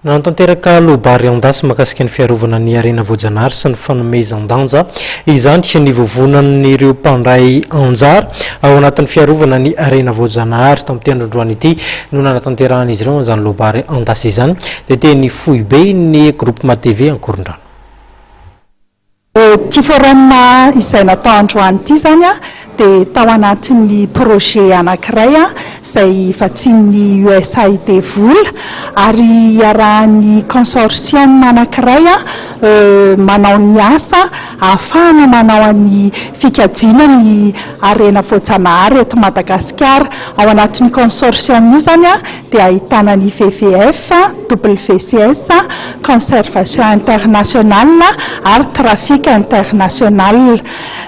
Natanteraka lobary andasy mahakasika ny fiarovana ny arena voajanahary sy ny fanomezan-danja izany sy ny vovonan'ireo mpandray anjara ao anatin'ny fiarovana ny arena voajanahary tamin'ny tendrondroany ity no nanatanterahana izy ireo izany lobary andasy izany dia teny fohy be ny groupement TV Ankorondrano. Ty forum izay natao androany ity zany dia tao anatin'ny projet anankiray izay vatsian'ny USAID vola ary iarahan'ny consortium anankiray manao ny asa ahafahana manao an'ny fikajiana ny arena voajanahary eto Madagasikara. Ao anatin'ny consortium io zany dia ahitana ny WWF, WCS, Conservation Internationale ary Trafic International.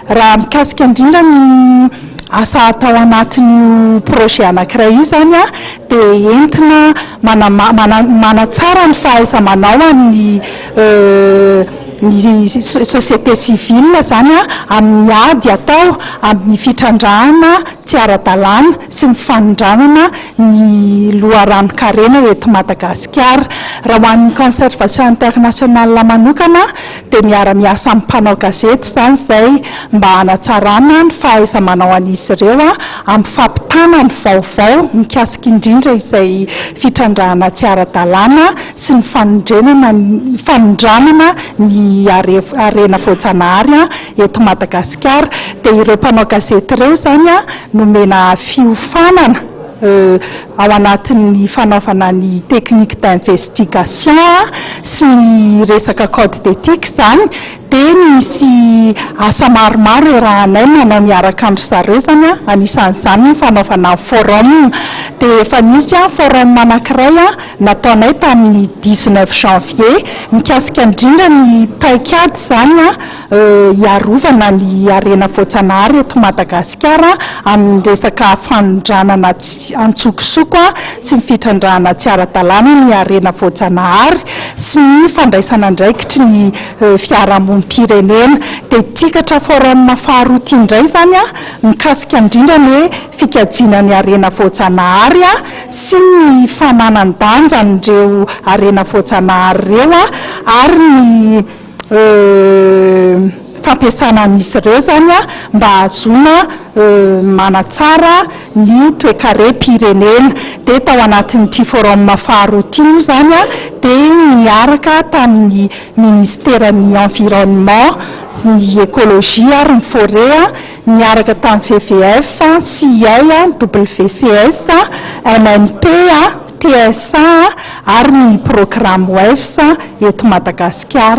Raha mikasika indrindra ny asa atao anatin'io projet anankiray io zany dia entina manatsara ny fahaiza-manao amin'ny ny société civile zany amin'ny ady atao amin'ny fitrandrahana tsy ara-dalàna sy ny fanondranana ny loharano-karena eto Madagasikara. Raha ho an'ny Conservation Internationale manokana dia miara-miasa amin'ny mpanao gazety zany izay mba hanatsarana ny fahaiza-manao an'izy ireo amin'ny fampitana ny vaovao mikasika indrindra izay fitrandrahana tsy ara-dalàna sy ny fanondranana ny arena voajanahary eto Madagasikara. Dia ireo mpanao gazety ireo zany nomena fiofanana ao anatin'ny fanaovana ny technique d'investigation sy ny resaka code d'éthique zany. Dia misy asa maromaro erahanay manao miaraka amin'ny zareo zany anisan'izany ny fanaovana forum. Dia efa nisy forum anankiray nataonay tamin'ny 19 janvier mikasika indrindra ny paikady zany iarovana ny arena voajanahary eto Madagasikara amin'ny resaka fanondranana antsokosoko sy ny fitrandrahana tsy ara-dalàna ny arena voajanahary sy ny fandraisana andraikitry ny fiarahamonim-pirenena. Dia tikatra forum faharoa ity indray zany mikasika indrindra ny hoe fikajiana ny arena voajanahary sy ny fananan-danja n'ireo arena voajanahary ireo ary ny fampiasana an'izy ireo zany mba hahazoana manatsara ny toe-karem-pirenena. Dia tao anatin'ity forum faharoa ity io zany dia niaraka tamin'ny ministèren'ny environnement, ny écologie ary ny forêt, niaraka tamin'ny WWF, CIA, WCS, MNP, TSA ary ny programme WEFS eto Madagasikara.